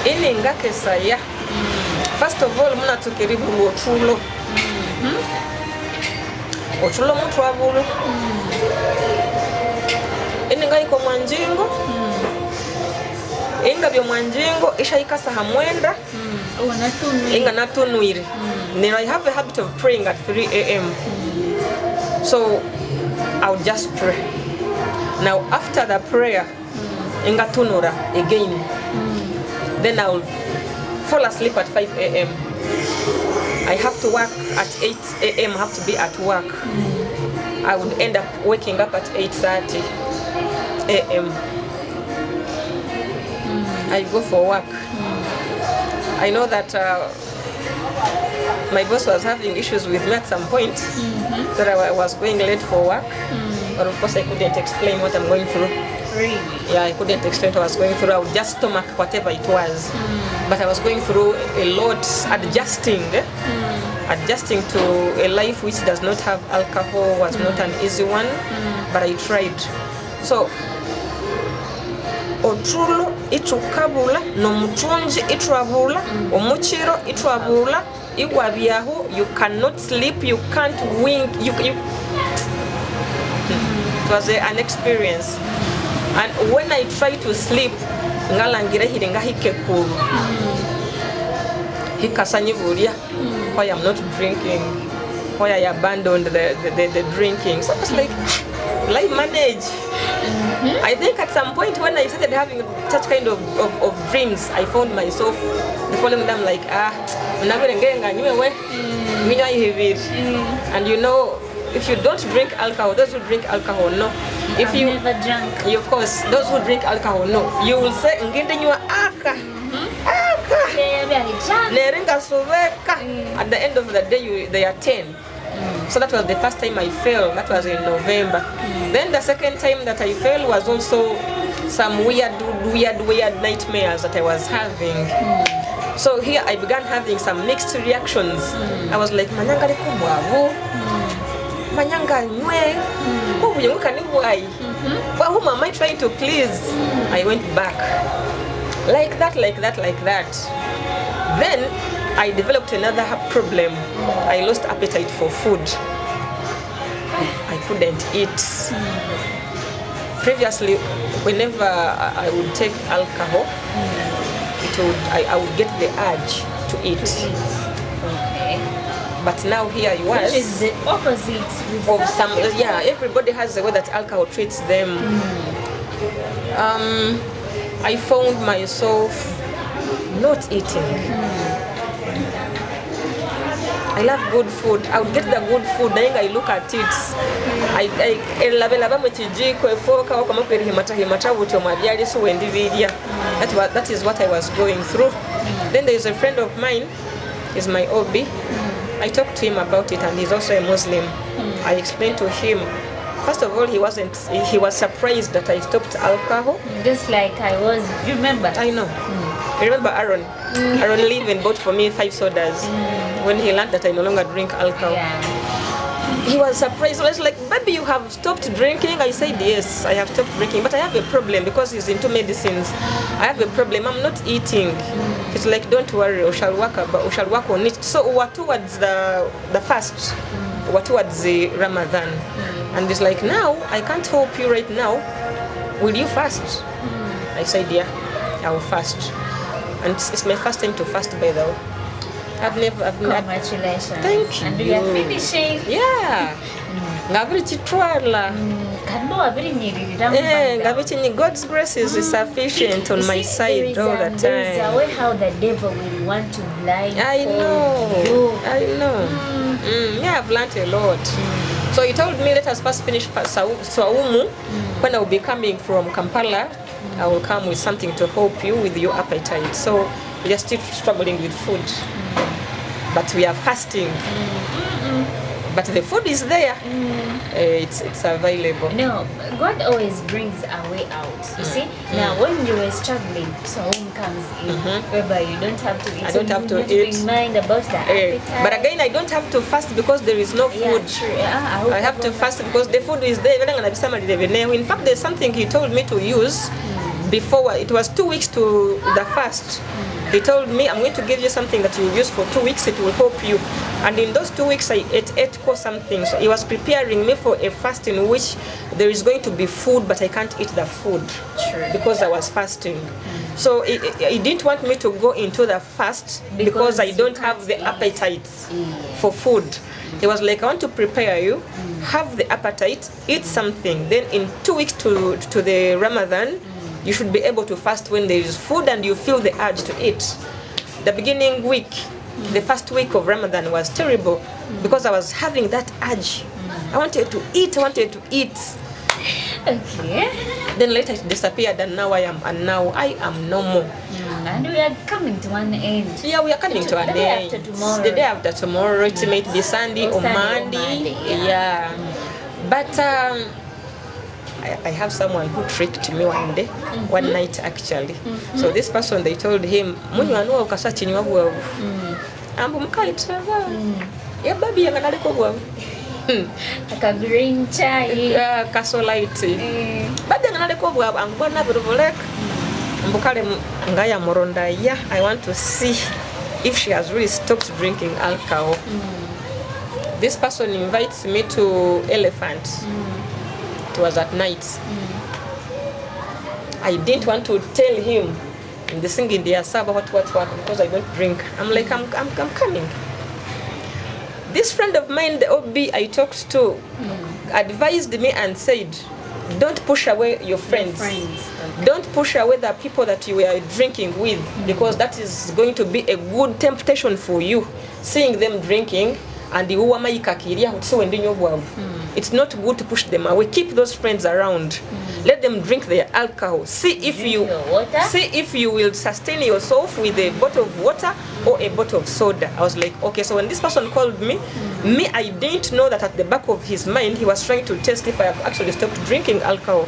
Ininga kesaya. First of all, muna tukiribu ochulo. Ochulo mtu abulu. Ininga iko mwanjingo. Inga byo mwanjingo isha ikasa hamwenda. Inga natunuire. Then I have a habit of praying at 3 a.m. So I'll just pray. Now after the prayer, inga tunura again. Then I'll fall asleep at 5 a.m. I have to work at 8 a.m. I have to be at work. I would end up waking up at 8:30 a.m. I go for work. I know that my boss was having issues with me at some point, that I was going late for work. But of course I couldn't explain what I'm going through. Really? Yeah, I couldn't explain what I was going through. I would just stomach whatever it was. But I was going through a lot, adjusting to a life which does not have alcohol was not an easy one, but I tried. So ochulo ichukabula nomutunji itwabula omuchiro itwabula igwabyaho. You cannot sleep, you can't wink, you it was an experience. And when I try to sleep, ngalangira hirenga hikekuru hikasanyiburia why I'm not drinking, why I abandoned the drinking. So I was like, will I manage? I think at some point when I started having such kind of dreams, I found myself following them like, and you know, if you don't drink alcohol, those who drink alcohol know. If you never drank. Of course, those who drink alcohol know. You will say, aka. At the end of the day, they are 10. So that was the first time I fell. That was in November. Then the second time that I fell was also some weird nightmares that I was having. So here I began having some mixed reactions. I was like, manyanga likumwavu, manyanga nywe, whom am I trying to please? I went back. Like that. Then I developed another problem. I lost appetite for food. I couldn't eat. Previously, whenever I would take alcohol, I would get the urge to eat. Okay. But now here you was. Which is the opposite Of some, yeah, everybody has the way that alcohol treats them. I found myself not eating. I love good food. I would get the good food, then I look at it. That is what I was going through. Then there is a friend of mine, is my OB. I talked to him about it, and he's also a Muslim. I explained to him. First of all, he was surprised that I stopped alcohol. Just like I was, you remember? I know. I remember Aaron. Aaron lived and bought for me 5 sodas when he learned that I no longer drink alcohol. Yeah. He was surprised. I was like, baby, you have stopped drinking? I said, yes, I have stopped drinking. But I have a problem because he's into medicines. I have a problem. I'm not eating. It's like, don't worry, we shall work on it. So we're towards the fast. We're towards the Ramadan. And it's like, now, I can't help you right now. Will you fast? I said, yeah, I will fast. And it's my first time to fast, by the way. Congratulations. Thank you. And we are finishing. Yeah. God's grace is sufficient on my side all the time. There is a way how the devil will want to blind you. I know. Yeah, I've learned a lot. So he told me, let us first finish Swaumu. When I will be coming from Kampala, I will come with something to help you with your appetite. So we are still struggling with food. But we are fasting. But the food is there. It's available. No, God always brings a way out. You see? Now, when you were struggling, Swaumu comes in, whereby you don't have to eat. I don't have to eat. Mind about the appetite. But again, I don't have to fast because there is no food. I have to fast because the food is there. In fact, there's something he told me to use. before, it was 2 weeks to the fast. He told me, I'm going to give you something that you will use for 2 weeks, it will help you. And in those 2 weeks, I ate 8 course something. So he was preparing me for a fast in which there is going to be food, but I can't eat the food because I was fasting. So he didn't want me to go into the fast because I don't have the appetite for food. He was like, I want to prepare you, have the appetite, eat something. Then in 2 weeks to the Ramadan, you should be able to fast when there is food and you feel the urge to eat. The beginning week, the first week of Ramadan was terrible because I was having that urge. I wanted to eat, Okay. Then later it disappeared and now I am normal. And we are coming to an end. Yeah, we are coming to an end. The day after tomorrow, it might be Sunday or Monday. Yeah. But I have someone who tricked me one day, one night actually. So this person, they told him, "Munywa ukasa chinywa bwabu." Ambu mkali tsava. Ya baby yanga naliko bwabu. Aka green chai. Yeah, kasolite. Baby yanga naliko bwabu angubona biruvolek. Mbukale ngaya moronda. Yeah, I want to see if she has really stopped drinking alcohol. This person invites me to Elephant. It was at night. I didn't want to tell him in the singing the asaba what because I don't drink. I'm like, I'm coming. This friend of mine, the OB I talked to, advised me and said, don't push away your friends. Okay. Don't push away the people that you were drinking with, because that is going to be a good temptation for you. Seeing them drinking and it's not good to push them away. Keep those friends around. Let them drink their alcohol. See if you will sustain yourself with a bottle of water or a bottle of soda. I was like, okay. So when this person called me, I didn't know that at the back of his mind he was trying to test if I have actually stopped drinking alcohol.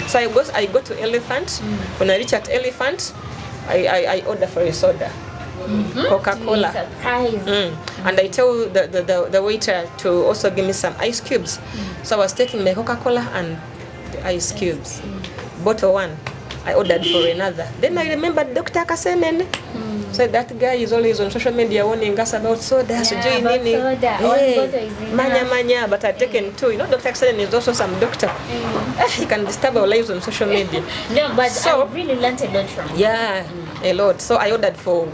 So I go to Elephant. When I reach at Elephant, I order for a soda. Coca-Cola. And I tell the waiter to also give me some ice cubes. So I was taking my Coca-Cola and the ice cubes. Bottle one, I ordered for another. Then I remembered Dr. Kasemen. So that guy is always on social media warning us about soda. So join in. Manya, but I've taken two. You know, Dr. Kasemen is also some doctor. He can disturb our lives on social media. No, but so, I really learned a lot from him. Yeah, a lot. So I ordered for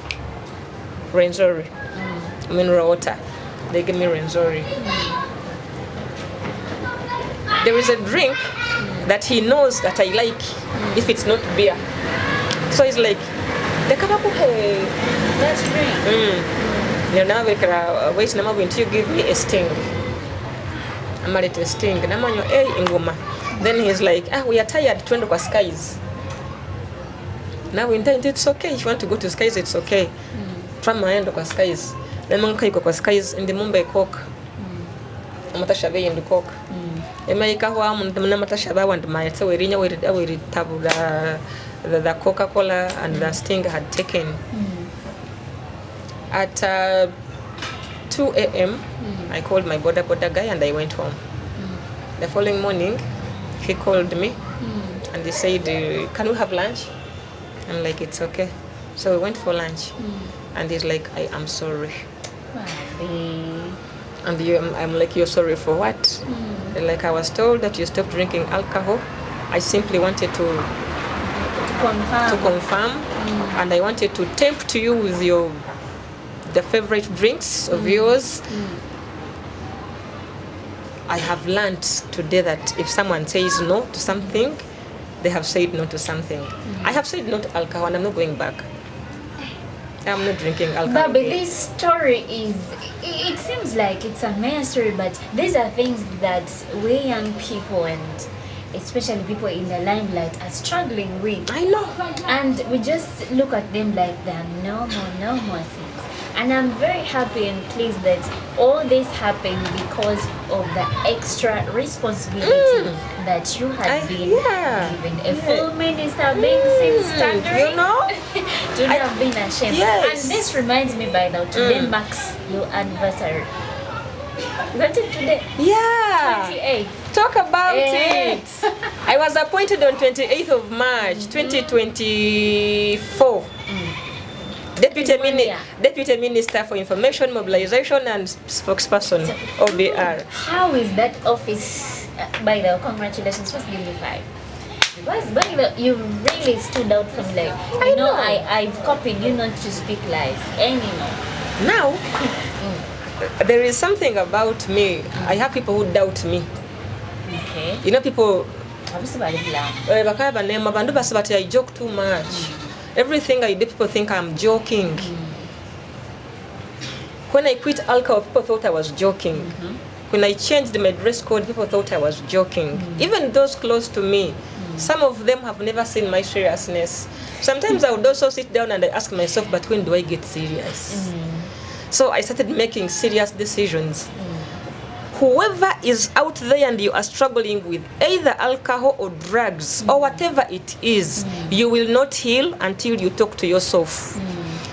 Renzori, mineral water. They give me Renzori. There is a drink that he knows that I like if it's not beer. So he's like, the kabakuhe. That's great. Wait, now you give me a sting. I'm ready to sting. Then he's like, we are tired, twende kwa skies. Now it's okay. If you want to go to skies, it's okay. Twamaenda kwa skies. Then mankaiko kwa skies in the Mumbai Coke. Amatashabe in the Coke. Emaika wa munamatashabe and my so we tabula the Coca-Cola and the Sting had taken. At 2 a.m. I called my border guy and I went home. The following morning he called me and he said, can we have lunch? I'm like, it's okay. So we went for lunch. And he's like, I am sorry. And I'm like, you're sorry for what? Like, I was told that you stopped drinking alcohol. I simply wanted to confirm. And I wanted to tempt you with the favorite drinks of yours. I have learned today that if someone says no to something, they have said no to something. I have said no to alcohol and I'm not going back. I'm not drinking alcohol. But this story it seems like it's a main story, but these are things that we young people and especially people in the limelight are struggling with. I know. And we just look at them like they're normal things. And I'm very happy and pleased that all this happened because of the extra responsibility that you had been given. A full minister being seen staggering. You know? To have been ashamed. Yes. And this reminds me by now, today marks your anniversary. Isn't it today? Yeah. 28th. talk about it. I was appointed on 28th of March 2024. Deputy Minister for Information Mobilization and spokesperson, OBR. How is that office, by the way, congratulations, was dignified? Because by the you really stood out from like, I know. I've copied you not to speak lies anymore. Now, there is something about me. I have people who doubt me. Okay. You know, people, I joke too much. Everything I do, people think I'm joking. When I quit alcohol, people thought I was joking. When I changed my dress code, people thought I was joking. Even those close to me, some of them have never seen my seriousness. Sometimes I would also sit down and I ask myself, but when do I get serious? So I started making serious decisions. Whoever is out there and you are struggling with either alcohol or drugs or whatever it is, you will not heal until you talk to yourself.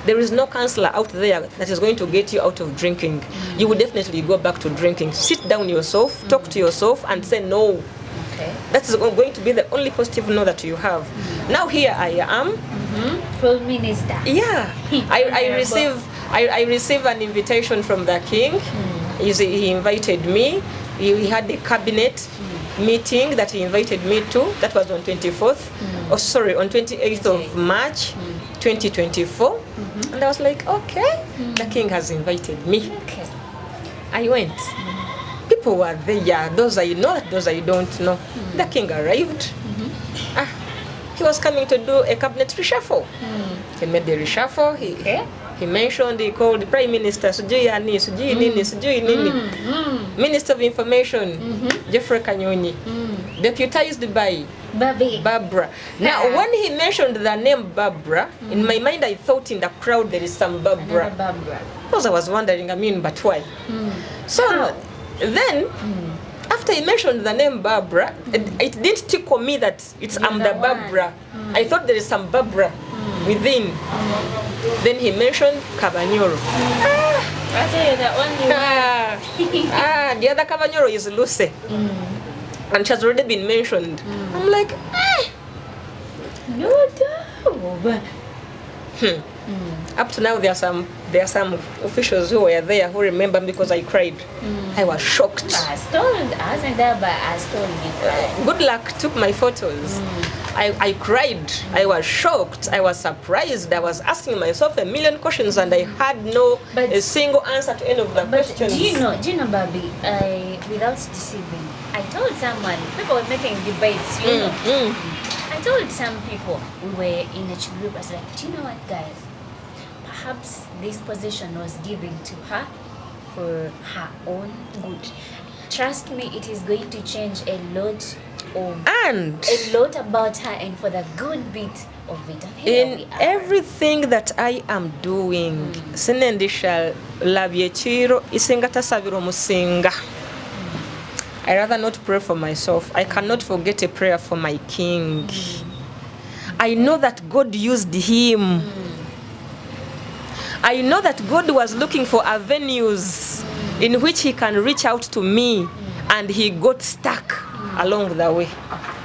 There is no counselor out there that is going to get you out of drinking. You will definitely go back to drinking. Sit down yourself, talk to yourself and say no. Okay. That is going to be the only positive no that you have. Now here I am. Full minister. Yeah. I receive an invitation from the king. He invited me. He had a cabinet meeting that he invited me to. That was on 24th. On 28th of March 2024. And I was like, okay, the king has invited me. Okay. I went. People were there. Those I know, those I don't know. The king arrived. He was coming to do a cabinet reshuffle. He made the reshuffle. He mentioned, he called the Prime Minister, Minister of Information, Jeffrey Kanyonyi, deputized by Barbara. Now, when he mentioned the name Barbara, in my mind I thought in the crowd there is some Barbara. Because I was wondering, but why? So then, after he mentioned the name Barbara, it didn't tickle me that I'm the Barbara. I thought there is some Barbara within. Then he mentioned Kabanyoro. I'll tell you that one. The other Kabanyoro is Lucy. And she has already been mentioned. I'm like, no. Up to now, there are some officials who were there who remember me because I cried. I was shocked. I wasn't there, but I told you. Good luck took my photos. I cried. I was shocked. I was surprised. I was asking myself a million questions and I had a single answer to any of the questions. Do you know, Barbie, without deceiving, I told someone, people were making debates, you know. I told some people, we were in a group, I was like, do you know what, guys? Perhaps this position was given to her for her own good. Trust me, it is going to change a lot about her and for the good bit of it. In everything that I am doing, sinendisha labyechiro isengata sabiro musinga. I rather not pray for myself. I cannot forget a prayer for my king. I know that God used him. I know that God was looking for avenues in which he can reach out to me, and he got stuck along the way.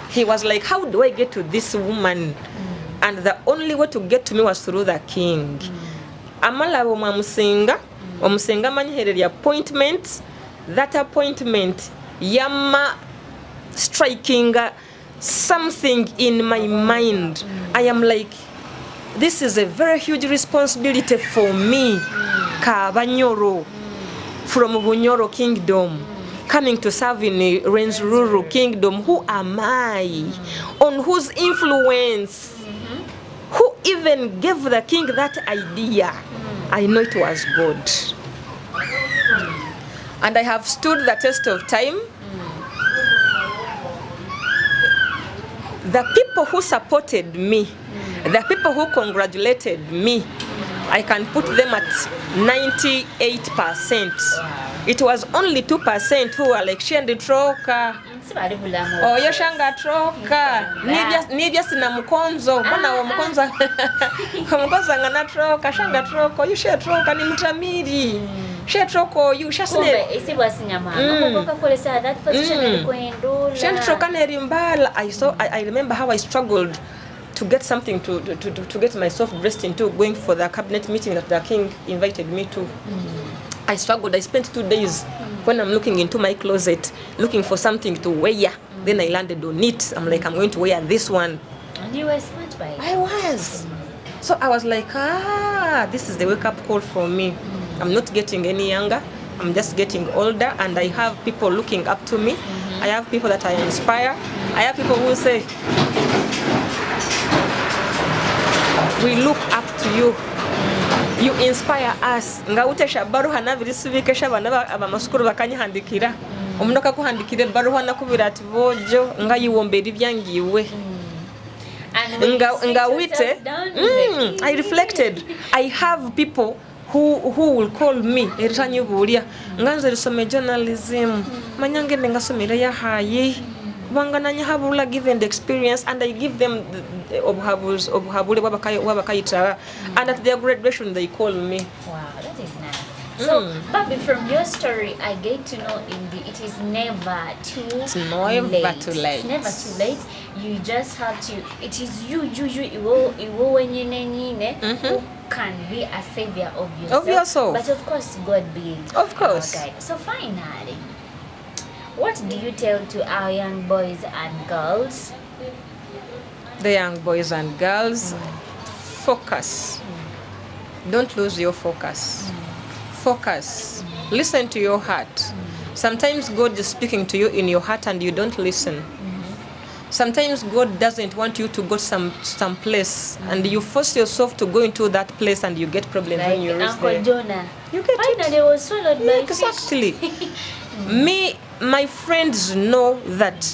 He was like, how do I get to this woman? And the only way to get to me was through the king. Amalabo mamusinga, omusinga manyihereri appointment. That appointment yama striking something in my mind. I am like, this is a very huge responsibility for me, Kabanyoro, from Bunyoro Kingdom, coming to serve in Renzururu Kingdom. Who am I? On whose influence? Who even gave the king that idea? I know it was God. And I have stood the test of time. The people who supported me, the people who congratulated me, I can put them at 98%. It was only 2% who were like, Shendi Troka, oh, Yoshanga Troka, Nibia Sina Mukonzo, Bona wa Mukonza, Mukonza Ngana Troka, Shanga Troka, Yusha Troka, ni Mutamiri. shetroko you shasne isi basinyama ngoka kolesa that position elikwendula shetroka nerimbala. I remember how I struggled to get something to get myself dressed into going for the cabinet meeting that the king invited me to. I struggled. I spent 2 days when I'm looking into my closet looking for something to wear. Then I landed on it. I'm like, I'm going to wear this one. And you were smart by it. I was. So I was like, this is the wake-up call for me. I'm not getting any younger. I'm just getting older, and I have people looking up to me. I have people that I inspire. I have people who say, we look up to you. You inspire us. Ngautesha baruha nabirisubikesha bana abamasukuru bakanyihandikira. Omuntu akakuhandikira baruha nakubira ati bojo nga yiwombera ibyangiwe. Ngawite. I reflected. I have people who will call me eritanyubulia nganze risome journalism manyange ngasomera yahaye bangananya habula given the experience, and I give them obhabule wabakaita, and at their graduation they call me. Wow, that is nice. So, Barbie, from your story, I get to know it is never too late. It's never too late. It's never too late. You just have to. It is you who can be a savior of yourself. But of course, God being of course. Our guide. So finally, what do you tell to our young boys and girls? The young boys and girls, focus. Don't lose your focus. Focus. Listen to your heart. Sometimes God is speaking to you in your heart and you don't listen. Sometimes God doesn't want you to go some place, and you force yourself to go into that place and you get problems like when you reach Uncle there. Jonah. You get finally was swallowed by exactly. My friends know that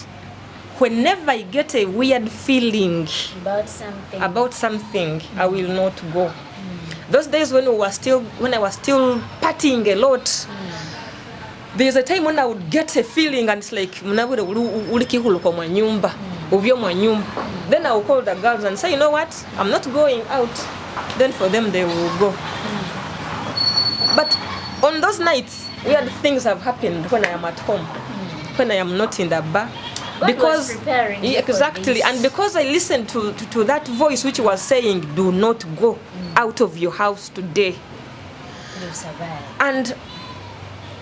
whenever I get a weird feeling about something, I will not go. Those days when I was still partying a lot, there's a time when I would get a feeling and it's like then I will call the girls and say, you know what, I'm not going out. Then for them they will go. But on those nights, weird things have happened when I am at home, when I am not in the bar. Because exactly, and because I listened to that voice which was saying, do not go out of your house today. You'll survive. And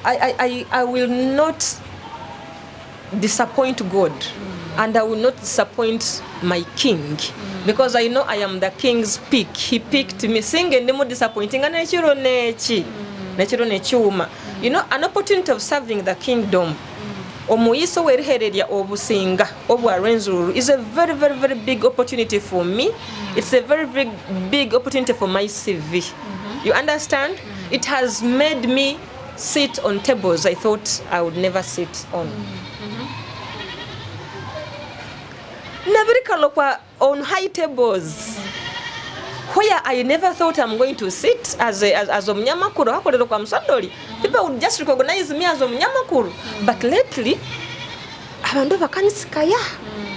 I will not disappoint God, and I will not disappoint my king, because I know I am the king's pick. He picked me. Singing no more disappointing, and you know, an opportunity of serving the kingdom. Omuyiso werihereria obusinga obwarenzuru is a very, very, very big opportunity for me. It's a very big opportunity for my CV. You understand? It has made me sit on tables I thought I would never sit on. Nabirikalokwa on high tables where I never thought I'm going to sit as omnyamakuru hakolero kwa msandoli. People would just recognize me as omnyamakuru. But lately, abantu bakansikaya.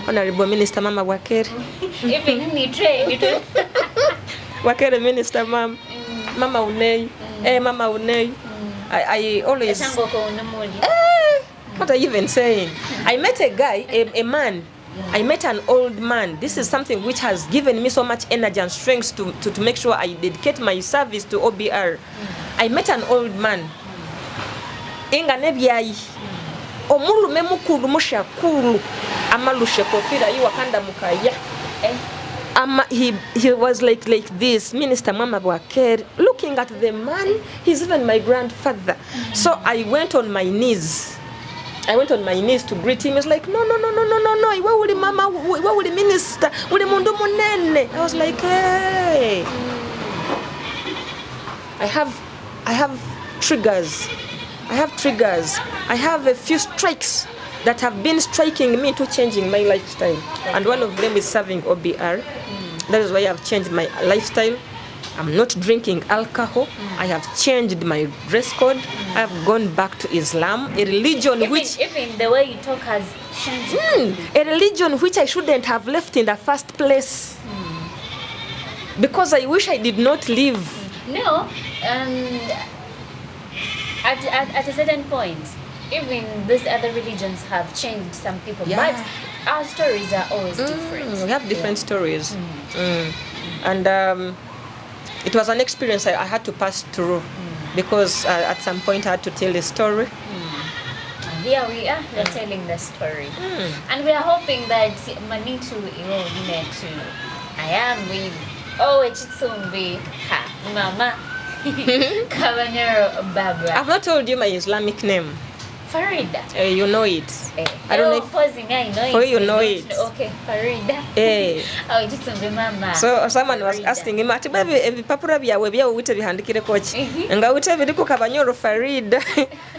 Honorable Minister Mama Wakere. Even in the train, Wakere Minister Mama Unei. Mama Unei. I always. What are you even saying? I met a guy, a man. I met an old man. This is something which has given me so much energy and strength to make sure I dedicate my service to OBR. I met an old man. Inga nebyai. Omulu memukulu mushakulu. Amalushe kofira iwakanda mukaya. He was like this, Minister Mama Wakere, looking at the man. He's even my grandfather. So I went on my knees. To greet him. He's like, no. Where will the Mama? Where will the Minister? Will the Mundu Munene? I was like, hey. I have triggers. I have a few strikes that have been striking me to changing my lifestyle. And one of them is serving OBR. That is why I have changed my lifestyle. I'm not drinking alcohol. I have changed my dress code. I have gone back to Islam, a religion which... Even the way you talk has changed. A religion which I shouldn't have left in the first place. Because I wish I did not leave. No, at a certain point, even these other religions have changed some people, but our stories are always different. We have different stories. And it was an experience I had to pass through because at some point I had to tell a story. And here we are, we're telling the story. And we are hoping that Manitu to I am with Chitsumbi Mama Kabanyoro Barbara. I've not told you my Islamic name. Farida. You know it. I don't know if I know for it. you know it. Okay, Farida. Chitsumbi Mama. So someone was asking him, ati baby ebipapura byawe byawute bihandikire koki? Nga wute biri ku Kabanyoro Farida.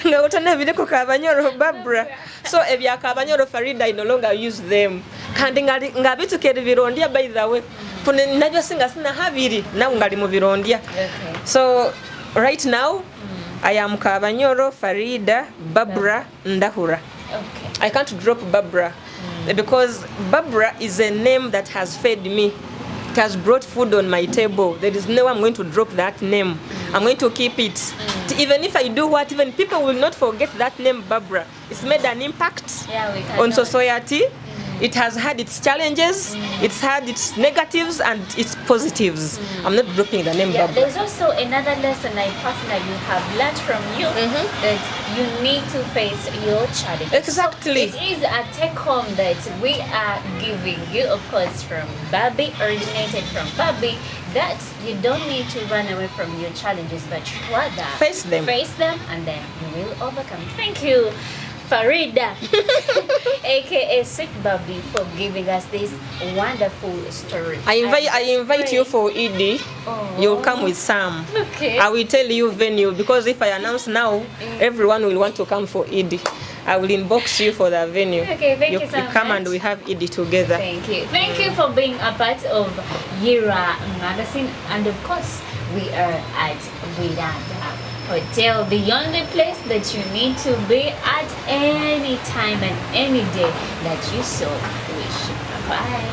Nga wute ne biri ku Kabanyoro Barbara. So ebya Kabanyoro Farida I no longer use them. Kandi nga bitukere birondia by the way. Pune nabyo singa sina habiri na ngali mu birondia. So right now I am Kabanyoro Farida Barbara Ndahura. Okay. I can't drop Barbara because Barbara is a name that has fed me. It has brought food on my table. There is no way I'm going to drop that name. I'm going to keep it. Even if I do what, even people will not forget that name Barbara. It's made an impact on society. It has had its challenges, it's had its negatives and its positives. I'm not dropping the name Barbara. There's also another lesson I personally have learned from you, that you need to face your challenges. Exactly. So it is a take home that we are giving you, of course, from Barbie, originated from Barbie, that you don't need to run away from your challenges, but rather face them, and then you will overcome. Thank you, Farida, aka Sweet Barbie, for giving us this wonderful story. I invite you for Eid. You'll come with Sam. Okay. I will tell you venue because if I announce now, everyone will want to come for Eid. I will inbox you for the venue. Okay, thank you so much. You come and we have Eid together. Thank you. Thank you for being a part of Yira Magazine. And of course, we are at Widada Hotel, the only place that you need to be at any time and any day that you so wish. Bye.